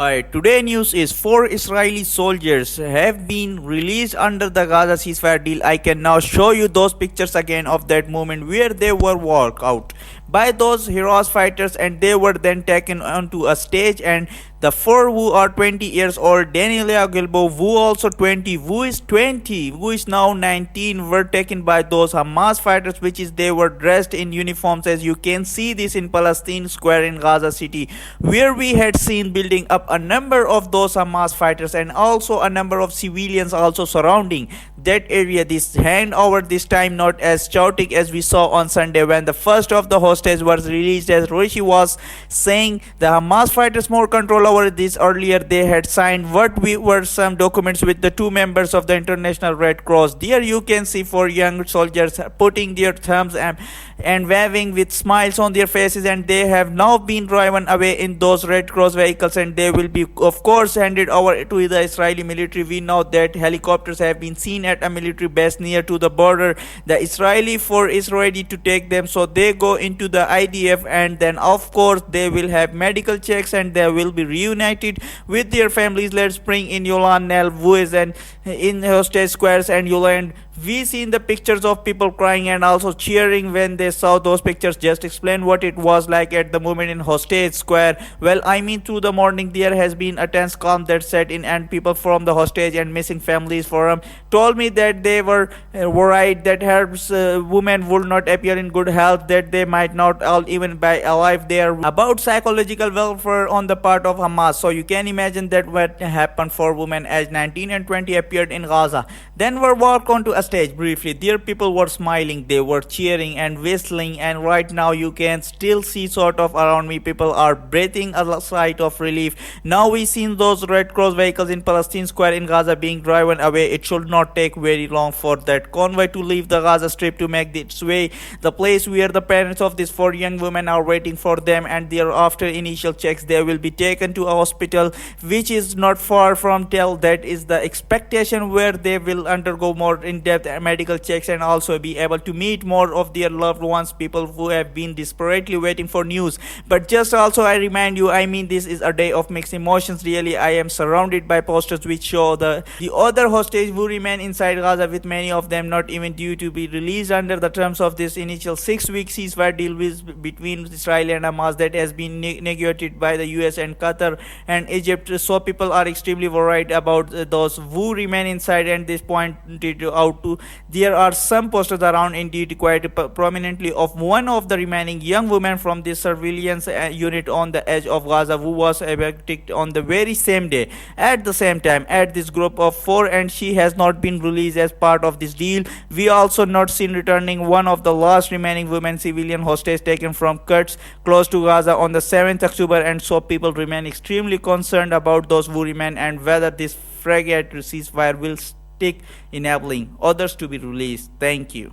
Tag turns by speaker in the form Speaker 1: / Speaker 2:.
Speaker 1: Hi, today news is 4 Israeli soldiers have been released under the Gaza ceasefire deal. I can now show you those pictures again of that moment where they were walked out by those heroes fighters, and they were then taken onto a stage, and the four who are 20 years old, Daniela Gilbo, who also 20, who is 20, who is now 19, were taken by those Hamas fighters, which is they were dressed in uniforms, as you can see this in Palestine Square in Gaza City, where we had seen building up a number of those Hamas fighters and also a number of civilians also surrounding that area. This handover this time not as chaotic as we saw on Sunday when the first of the hostage was released, as Rishi was saying the Hamas fighters more control over this. Earlier they had signed what we were some documents with the two members of the International Red Cross. There you can see four young soldiers putting their thumbs and waving with smiles on their faces, and they have now been driven away in those Red Cross vehicles, and they will be of course handed over to the Israeli military. We know that helicopters have been seen at a military base near to the border. The Israeli force is ready to take them, so they go into the IDF, and then of course they will have medical checks and they will be reunited with their families. Let's bring in Yolan Nell, who is in hostage squares, and Yolan, we seen the pictures of people crying and also cheering when they saw those pictures. Just explain what it was like at the moment in hostage square. Well, I mean, through the morning there has been a tense calm that set in, and people from the hostage and missing families forum told me that they were worried that her women would not appear in good health, that they might not all even be alive. They are about psychological welfare on the part of Hamas. So you can imagine that what happened for women as 19 and 20 appeared in Gaza, then were walked onto a stage briefly. There people were smiling, they were cheering and whistling, and right now you can still see sort of around me people are breathing a sigh of relief. Now we seen those Red Cross vehicles in Palestine Square in Gaza being driven away. It should not take very long for that convoy to leave the Gaza Strip to make its way the place where the parents of these four young women are waiting for them, and there after initial checks they will be taken to a hospital which is not far from Tel. That is the expectation, where they will undergo more in-depth medical checks and also be able to meet more of their loved ones, people who have been desperately waiting for news. But just also I remind you, I mean, this is a day of mixed emotions. Really, I am surrounded by posters which show the other hostages who remain inside Gaza, with many of them not even due to be released under the terms of this initial 6-week ceasefire deal between Israel and Hamas that has been negotiated by the US and Qatar and Egypt. So people are extremely worried about those who remain inside, and this pointed out to there are some posters around, indeed quite prominently, of one of the remaining young women from the surveillance unit on the edge of Gaza who was abducted on the very same day at the same time at this group of four, and she has not been released as part of this deal. We also not seen returning one of the last remaining women civilian hostage taken from Kurds close to Gaza on the 7th October, and so people remain extremely concerned about those who remain and whether this fragile ceasefire will stick, enabling others to be released. Thank you.